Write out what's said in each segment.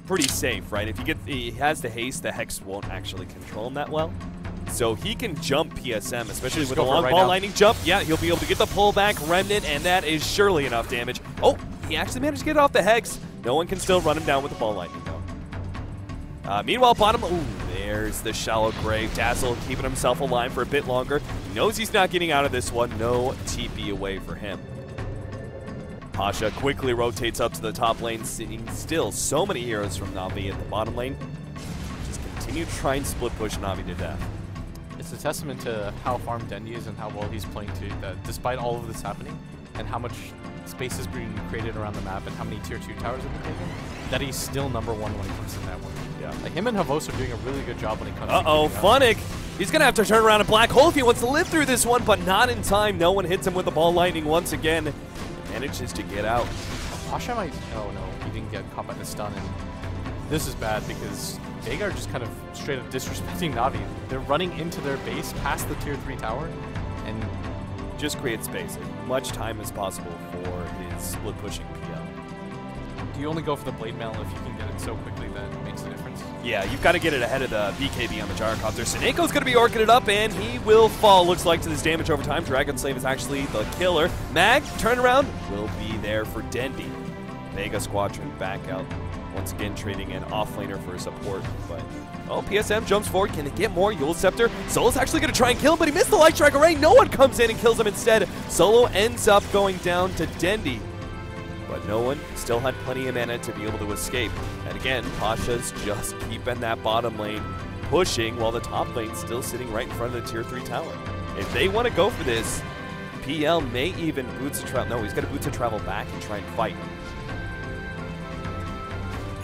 Pretty safe, right? If he has the haste, the Hex won't actually control him that well. So he can jump PSM, especially with a long ball lightning jump. Yeah, he'll be able to get the pullback Remnant, and that is surely enough damage. Oh, he actually managed to get it off the Hex. No one can still run him down with the ball lightning, though. Meanwhile, bottom, ooh, there's the shallow grave. Dazzle keeping himself alive for a bit longer. He knows he's not getting out of this one. No TP away for him. Pasha quickly rotates up to the top lane, seeing still so many heroes from Na'Vi at the bottom lane. Just continue to try and split push Na'Vi to death. It's a testament to how farmed Dendy is and how well he's playing too, that despite all of this happening and how much space is being created around the map and how many tier 2 towers have been taken, that he's still #1 when it comes to network. Yeah. Like him and Havos are doing a really good job when it comes to Funnick! He's going to have to turn around a black hole if he wants to live through this one, but not in time. No one hits him with the ball lightning once again. Manages to get out. Pasha might... Oh no, he didn't get caught by the stun, and this is bad because Vega are just kind of straight up disrespecting Na'Vi. They're running into their base past the tier 3 tower and just create space as much time as possible for his split pushing PL. Do you only go for the blade mail if you can get it so quickly that it makes a difference? Yeah, you've got to get it ahead of the BKB on the Gyrocopter. Sineko's going to be orking it up, and he will fall, looks like, to this damage over time. Dragon Slave is actually the killer. Mag, turnaround, will be there for Dendy. Vega Squadron back out, once again trading an offlaner for support. But, oh, PSM jumps forward. Can they get more? Yule Scepter. Solo's actually going to try and kill him, but he missed the Light Strike Array. No one comes in and kills him instead. Solo ends up going down to Dendy. But no one still had plenty of mana to be able to escape. And again, Pasha's just keeping that bottom lane pushing while the top lane's still sitting right in front of the tier 3 tower. If they want to go for this, PL may even boots of travel. No, he's got to boots of travel back and try and fight.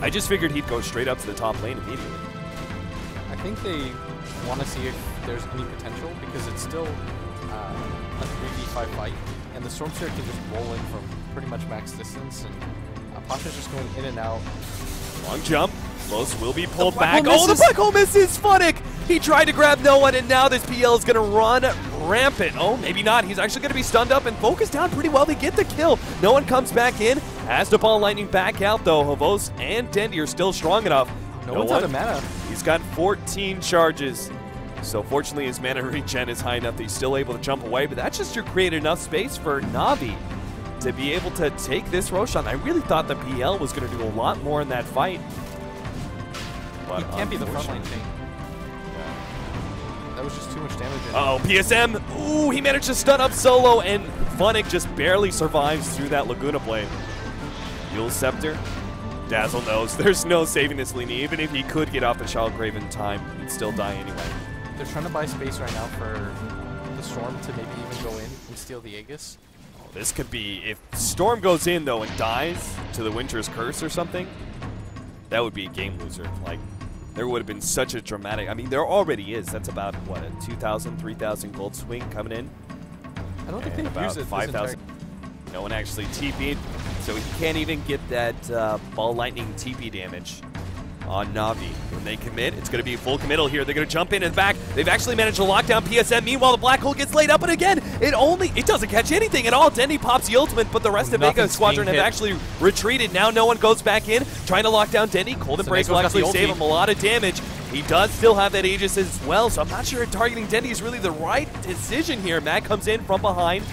I just figured he'd go straight up to the top lane immediately. I think they want to see if there's any potential because it's still a 3v5 fight, and the Stormseer can just roll in from pretty much max distance, and Pasha's just going in and out. Long jump. Close will be pulled back. Oh, the black hole misses Funnick! He tried to grab no one, and now this PL is going to run rampant. Oh, maybe not. He's actually going to be stunned up and focused down pretty well. They get the kill. No one comes back in. Has the ball lightning back out, though. Havos and Dendy are still strong enough. No one's out of mana. He's got 14 charges. So fortunately, his mana regen is high enough that he's still able to jump away, but that's just to create enough space for Na'Vi to be able to take this Roshan. I really thought the PL was going to do a lot more in that fight. But he can't be the front line thing. Yeah. That was just too much damage. Oh, PSM. Ooh, he managed to stun up Solo, and Funnick just barely survives through that Laguna Blade. Yule Scepter. Dazzle knows there's no saving this Lini. Even if he could get off the Child Grave in time, he'd still die anyway. They're trying to buy space right now for the Storm to maybe even go in and steal the Aegis. Oh, this could be, if Storm goes in though and dies to the Winter's Curse or something, that would be a game loser. Like, there would have been such a dramatic, I mean, there already is. That's about, what, a 2,000, 3,000 gold swing coming in? I don't think they've used it. 5,000. No one actually TP'd, so he can't even get that ball lightning TP damage on Na'Vi. When they commit, it's going to be full committal here. They're going to jump in and back. They've actually managed to lock down PSM. Meanwhile, the black hole gets laid up, and again, it doesn't catch anything at all. Dendy pops the ultimate, but the rest of Vega Squadron have actually retreated. Now no one goes back in, trying to lock down Dendy. Cold Embrace will actually save him a lot of damage. He does still have that Aegis as well, so I'm not sure targeting Dendy is really the right decision here. Matt comes in from behind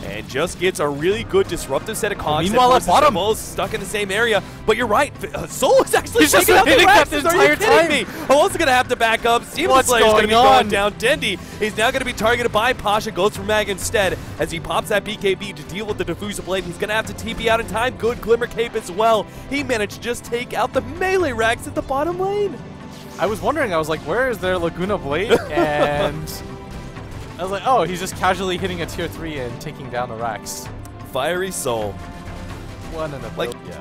and just gets a really good disruptive set of cogs. Meanwhile, at bottom, both stuck in the same area. But you're right, Solo's actually taking out the Rex. Are you kidding me? I'm also going to have to back up. Demon Slayer's going to be going down. Dendy is now going to be targeted by Pasha. Goes for Mag instead as he pops that BKB to deal with the Diffuser Blade. He's going to have to TP out in time. Good Glimmer Cape as well. He managed to just take out the melee Rex at the bottom lane. I was wondering, I was like, where is their Laguna Blade? And I was like, oh, he's just casually hitting a tier 3 and taking down the Rax. Fiery Soul. One and a like, yeah.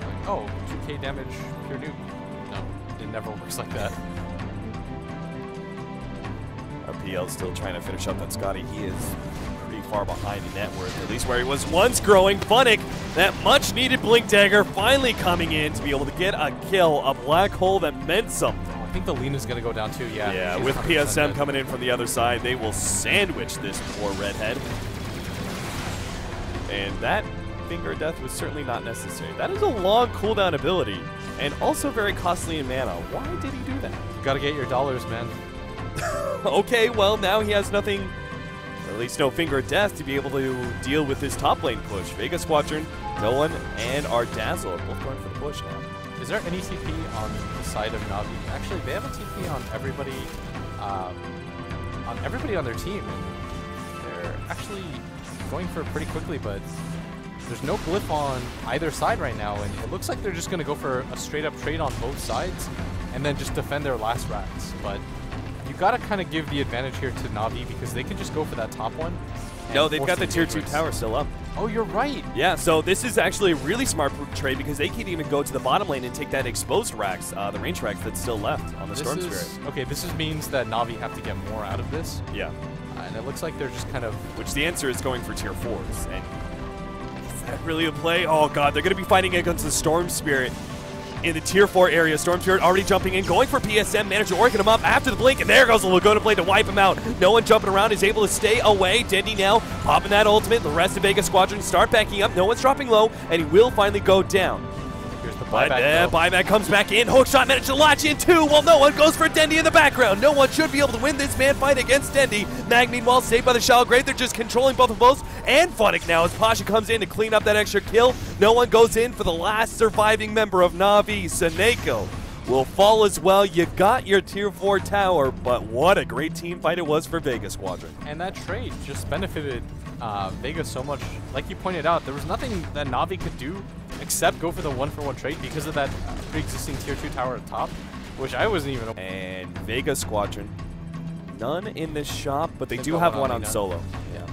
Like, oh, 2k damage, pure nuke. No, it never works like that. Our PL's still trying to finish up that Scotty. He is pretty far behind in net worth, at least where he was once growing. Funnick, that much needed Blink Dagger finally coming in to be able to get a kill, a black hole that meant something. I think the lean is going to go down too, yeah. Yeah, She's with 100% PSM dead. coming in from the other side, they will sandwich this poor redhead. And that Finger of Death was certainly not necessary. That is a long cooldown ability, and also very costly in mana. Why did he do that? You got to get your dollars, man. Okay, well, now he has nothing, or at least no Finger of Death, to be able to deal with his top lane push. Vega Squadron, no one, and our Dazzle are both going for the push now. Is there any TP on the side of Navi? Actually, they have a TP on everybody on their team, and they're actually going for it pretty quickly, but there's no glyph on either side right now, and it looks like they're just going to go for a straight-up trade on both sides and then just defend their last racks. But you got to kind of give the advantage here to Navi because they can just go for that top one. No, they've got the tier 2 tower still up. Oh, you're right. Yeah, so this is actually a really smart trade because they can even go to the bottom lane and take that exposed racks, the range racks that's still left on the Storm Spirit. Okay, this means that Navi have to get more out of this. Yeah. And it looks like they're just kind of... Which the answer is going for tier 4s. And is that really a play? Oh, God, they're going to be fighting against the Storm Spirit in the tier 4 area. Storm Spirit already jumping in, going for PSM, managed to organ him up after the blink, and there goes the Laguna play to wipe him out. No one jumping around, is able to stay away. Dendy now popping that ultimate. The rest of Vega Squadron start backing up. No one's dropping low, and he will finally go down. Here's the buyback. Buyback comes back in. Hookshot managed to latch in too. Well, no one goes for Dendy in the background. No one should be able to win this man fight against Dendy. Mag, meanwhile, saved by the Shallow Grave. They're just controlling both of those. And Funnick now as Pasha comes in to clean up that extra kill. No one goes in for the last surviving member of Na'Vi. Seneko will fall as well. You got your tier 4 tower, but what a great team fight it was for Vega Squadron. And that trade just benefited Vega so much. Like you pointed out, there was nothing that Na'Vi could do except go for the 1-for-1 trade because of that pre-existing tier 2 tower at the top, which I wasn't even... And Vega Squadron, none in this shop, but they do have one on solo. Yeah.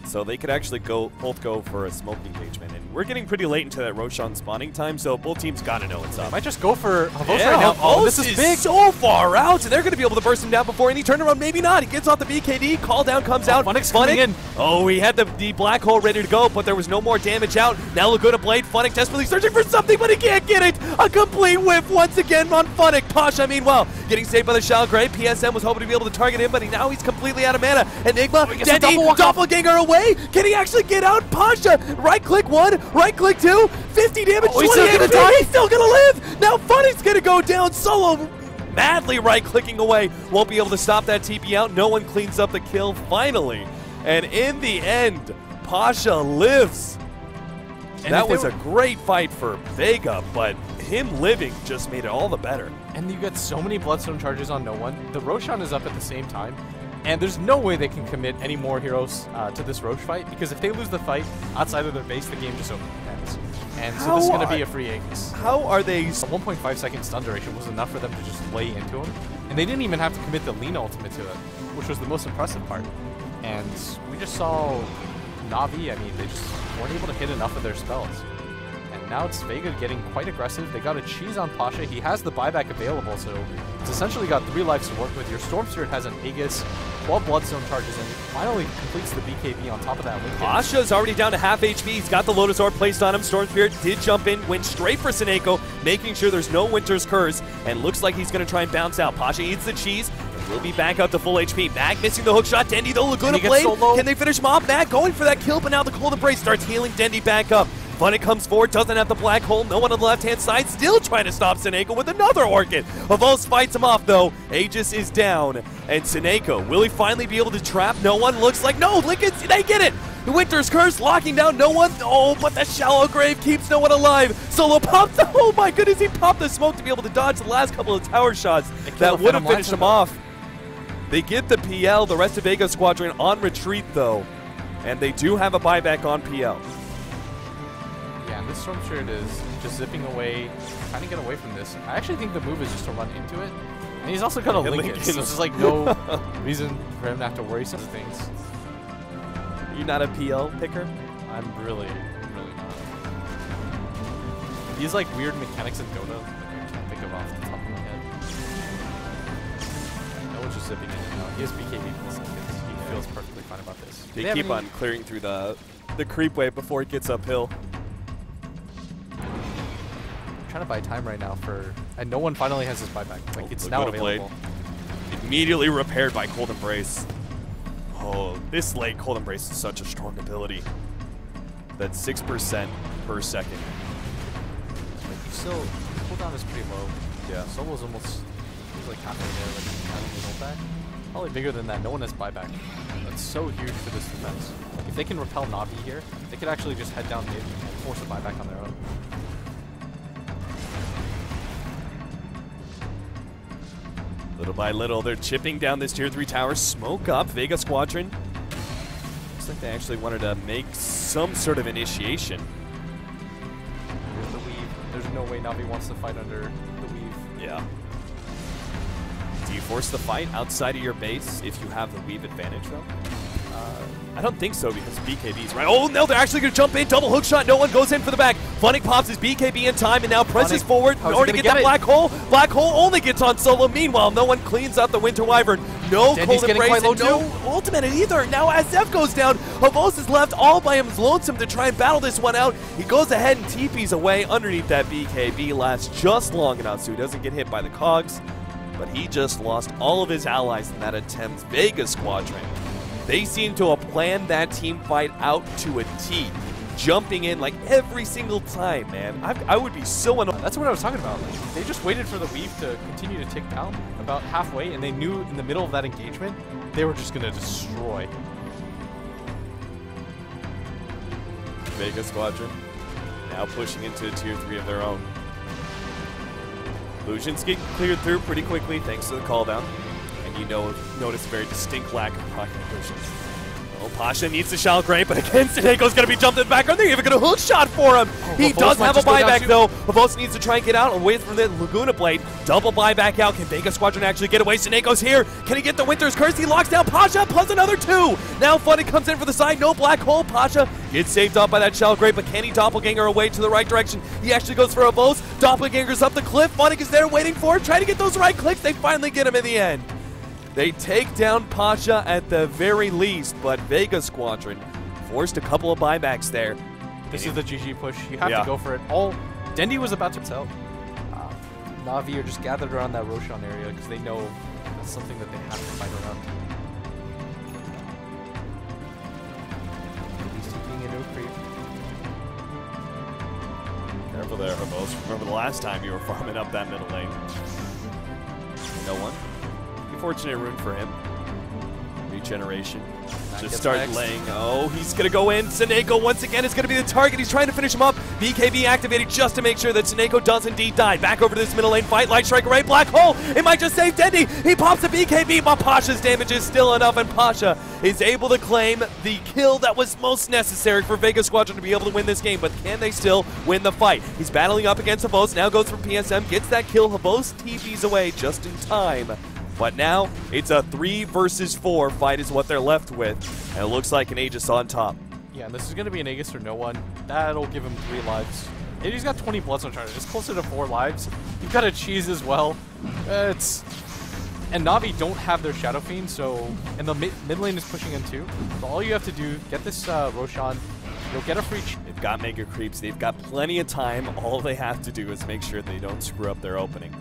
So they could actually both go for a smoke engagement. And we're getting pretty late into that Roshan spawning time, so both teams got to know what's up. Might just go for Havos right now. Oh, this is big. So far out, and they're going to be able to burst him down before any turnaround. Maybe not. He gets off the BKD. Call down comes out. Funnick's coming in. Oh, he had the black hole ready to go, but there was no more damage out. Now Laguna Blade. Funnick desperately searching for something, but he can't get it. A complete whiff once again on Funnick. Pasha, meanwhile, getting saved by the Shallow Grave. PSM was hoping to be able to target him, but now he's completely out of mana. Enigma, Dendy, doppelganger away. Can he actually get out? Pasha, right click 1, right click 2, 50 damage, 20 HP. He's still gonna live. Now Funnick's gonna go down solo. Madly right-clicking away. Won't be able to stop that TP out. No one cleans up the kill finally. And in the end, Pasha lives. And that was a great fight for Vega, but him living just made it all the better. And you get so many Bloodstone charges on no one. The Roshan is up at the same time. And there's no way they can commit any more heroes to this Roche fight, because if they lose the fight outside of their base, the game just ends. And so this is going to be a free Aegis. How are they? A 1.5 second stun duration was enough for them to just lay into him. And they didn't even have to commit the lean ultimate to it, which was the most impressive part. And we just saw Na'Vi, I mean, they just weren't able to hit enough of their spells. And now it's Vega getting quite aggressive. They got a cheese on Pasha. He has the buyback available, so it's essentially got 3 lives to work with. Your Storm Spirit has an Aegis, 12 Bloodstone charges, and finally completes the BKB on top of that. Pasha's already down to half HP. He's got the Lotus Orb placed on him. Storm Spirit did jump in, went straight for Seneko, making sure there's no Winter's Curse, and looks like he's going to try and bounce out. Pasha eats the cheese. Will be back up to full HP. Mag missing the hook shot. Dendy, though, Laguna Blade. Can they finish him off? Mag going for that kill, but now the Cold Embrace starts healing Dendy back up. Funnick comes forward, doesn't have the black hole. No one on the left-hand side, still trying to stop Seneko with another Orchid. Havos fights him off, though. Aegis is down, and Seneko, will he finally be able to trap? No one looks like, no, Lickens, they get it. The Winter's Curse locking down no one. Oh, but the Shallow Grave keeps no one alive. Solo pops, oh my goodness, he popped the smoke to be able to dodge the last couple of tower shots. That would have finished him off. They get the PL, the rest of Vega Squadron on retreat, though. And they do have a buyback on PL. Yeah, and this Storm Spirit is just zipping away, trying to get away from this. I actually think the move is just to run into it. And he's also got a Lincoln, so there's like no reason for him to have to worry some things. You're not a PL picker? I'm really not. He's like weird mechanics in Dota that I can't think of off the top of my head. No one's just zipping in and out. He has BKB for seconds. He feels perfectly fine about this. They keep on clearing through the creep wave before it gets uphill. I'm trying to buy time right now for... And no one finally has his buyback. Like, it's now available. Immediately repaired by Cold Embrace. Oh, this late Cold Embrace is such a strong ability. That's 6% per second. Like, you still, cooldown is pretty low. Yeah. Solo's almost, he's like halfway there, like having his ult back. Probably bigger than that. No one has buyback. That's so huge for this defense. Like, if they can repel Navi here, they could actually just head down mid and force a buyback on their own. Little by little, they're chipping down this tier 3 tower. Smoke up, Vega Squadron. Looks like they actually wanted to make some sort of initiation. Here's the weave. There's no way Navi wants to fight under the weave. Yeah. Do you force the fight outside of your base if you have the weave advantage, though? I don't think so because BKB's right. Oh, no, they're actually going to jump in. Double hook shot. No one goes in for the back. Funnick pops his BKB in time and now presses forward in order to get that black hole. Black hole only gets on Solo. Meanwhile, no one cleans out the Winter Wyvern. No Cold Embrace and no ultimate either. Now SF goes down. Havos is left all by him lonesome to try and battle this one out. He goes ahead and TPs away underneath that BKB. Lasts just long enough so he doesn't get hit by the cogs. But he just lost all of his allies in that attempt. Vega Squadron. They seem to have planned that team fight out to a T, jumping in like every single time, man. I would be so annoyed. That's what I was talking about. Like, they just waited for the weave to continue to tick down about halfway, and they knew in the middle of that engagement, they were just going to destroy. Vega Squadron now pushing into tier 3 of their own. Illusions get cleared through pretty quickly thanks to the call down. And you notice a very distinct lack of rocket illusions. Oh, Pasha needs the Shell Grave, but again, Sinego's going to be jumped in the background. They're even going to hook shot for him. Oh, he does have a buyback, though. Havos needs to try and get out away from the Laguna Blade. Double buyback out. Can Vega Squadron actually get away? Sinego's here. Can he get the Winter's Curse? He locks down Pasha, plus another 2. Now Funny comes in for the side. No black hole. Pasha gets saved up by that Shell Grave, but can he doppelganger away to the right direction? He actually goes for a Havos. Doppelganger's up the cliff. Funny is there waiting for him, trying to get those right clicks. They finally get him in the end. They take down Pasha at the very least, but Vega Squadron forced a couple of buybacks there. This is the GG push. You have to go for it. Dendi was about to tell. Navi are just gathered around that Roshan area because they know that's something that they have to fight around. He's taking into a creep. Careful there, Havos. Remember the last time you were farming up that middle lane. No one. Fortunate rune for him. Regeneration. Just start laying. Oh, he's going to go in. Sinego once again is going to be the target. He's trying to finish him up. BKB activated just to make sure that Sinego does indeed die. Back over to this middle lane fight. Light Strike Array. Black hole. It might just save Dendi. He pops a BKB, but Pasha's damage is still enough, and Pasha is able to claim the kill that was most necessary for Vega Squadron to be able to win this game. But can they still win the fight? He's battling up against Havos. Now goes for PSM. Gets that kill. Havos TPs away just in time. But now, it's a 3 versus 4 fight is what they're left with. And it looks like an Aegis on top. Yeah, and this is going to be an Aegis or no one. That'll give him 3 lives. He's got 20 Bloodstone charges. It's closer to 4 lives. You've got a Cheese as well. And Navi don't have their Shadow Fiend, so... And the mid lane is pushing in too. So all you have to do, get this Roshan. You'll get a free... They've got Mega Creeps. They've got plenty of time. All they have to do is make sure they don't screw up their opening.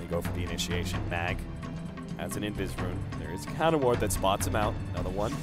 Go for the initiation. Mag has an Invis rune. There is a counter ward that spots him out. Another one.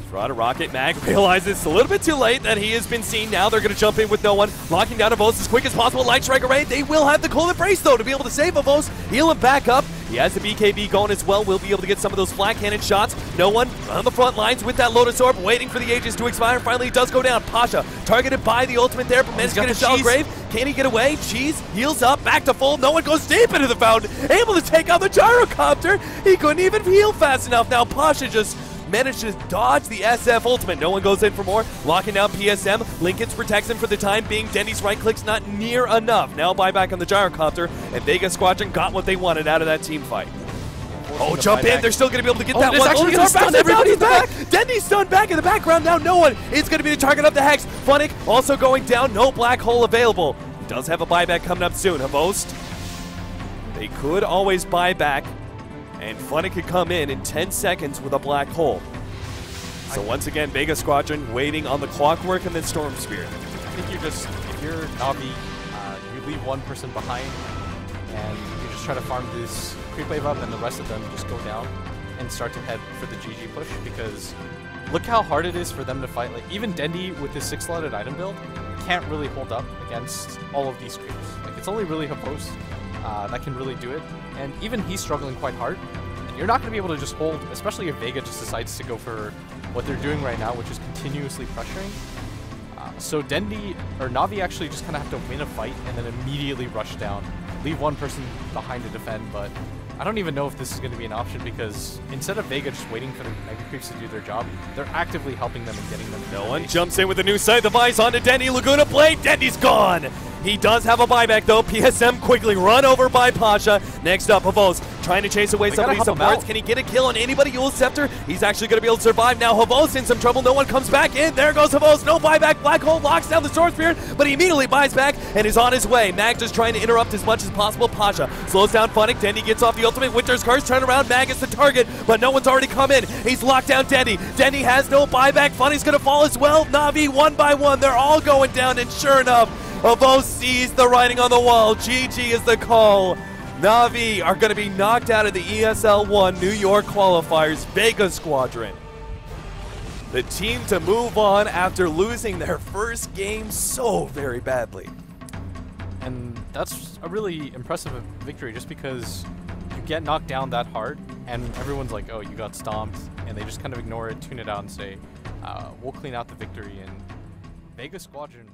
Throw out a rocket. Mag realizes it's a little bit too late that he has been seen. Now they're going to jump in with no one. Locking down Avos as quick as possible. Light Strike Array. They will have the Cold Embrace, though, to be able to save Avos. Heal him back up. He has the BKB going as well. We'll be able to get some of those flat cannon shots. No one on the front lines with that Lotus Orb, waiting for the Aegis to expire. Finally, he does go down. Pasha targeted by the ultimate there, but managed to get a Shell Grave. Can he get away? Cheese heals up, back to full. No one goes deep into the fountain. Able to take out the Gyrocopter. He couldn't even heal fast enough. Now Pasha just managed to dodge the SF ultimate. No one goes in for more. Locking down PSM. Lincoln's protects him for the time being. Dendi's right click's not near enough. Now buyback on the Gyrocopter, and Vega Squadron got what they wanted out of that team fight. Oh, jump in. They're still going to be able to get that one. Actually gonna stun everybody's back. Dendi's stunned back in the background. Now no one is going to be the target of the Hex. Funnick also going down. No black hole available. He does have a buyback coming up soon. Havos. They could always buy back, and Funnick could come in 10 seconds with a black hole. So once again, Vega Squadron waiting on the Clockwork and then Storm Spirit. I think if you're Navi, you leave one person behind, and you just try to farm this creep wave up, and the rest of them just go down and start to head for the GG push, because look how hard it is for them to fight. Like, even Dendi with his 6-slotted item build can't really hold up against all of these creeps. Like, it's only really Havos that can really do it, and even he's struggling quite hard. And you're not going to be able to just hold, especially if Vega just decides to go for what they're doing right now, which is continuously pressuring. So Dendi, or Na'Vi, actually just kind of have to win a fight and then immediately rush down, leave one person behind to defend, but I don't even know if this is going to be an option, because instead of Vega just waiting for the Mega Creeps to do their job, they're actively helping them and getting them. No one jumps in with a new sight device onto Dendi. Laguna Blade. Dendi's gone. He does have a buyback, though. PSM quickly run over by Pasha. Next up, Havos trying to chase away some of these supports. Can he get a kill on anybody? Yule Scepter. He's actually going to be able to survive now. Havos in some trouble. No one comes back in. There goes Havos. No buyback. Black Hole locks down the Sword Spirit, but he immediately buys back and is on his way. Mag just trying to interrupt as much as possible. Pasha slows down Funnick. Dendi gets off the ultimate. Winter's Curse. Turn around. Mag is the target, but no one's already come in. He's locked down Dendi. Dendi has no buyback. Funny's going to fall as well. Na'Vi one by one. They're all going down, and sure enough, Havos sees the writing on the wall. GG is the call. Na'Vi are going to be knocked out of the ESL 1 New York Qualifiers Vega Squadron. The team to move on after losing their first game so very badly. And that's a really impressive victory, just because you get knocked down that hard and everyone's like, oh, you got stomped, and they just kind of ignore it, tune it out, and say, we'll clean out the victory. And Vega Squadron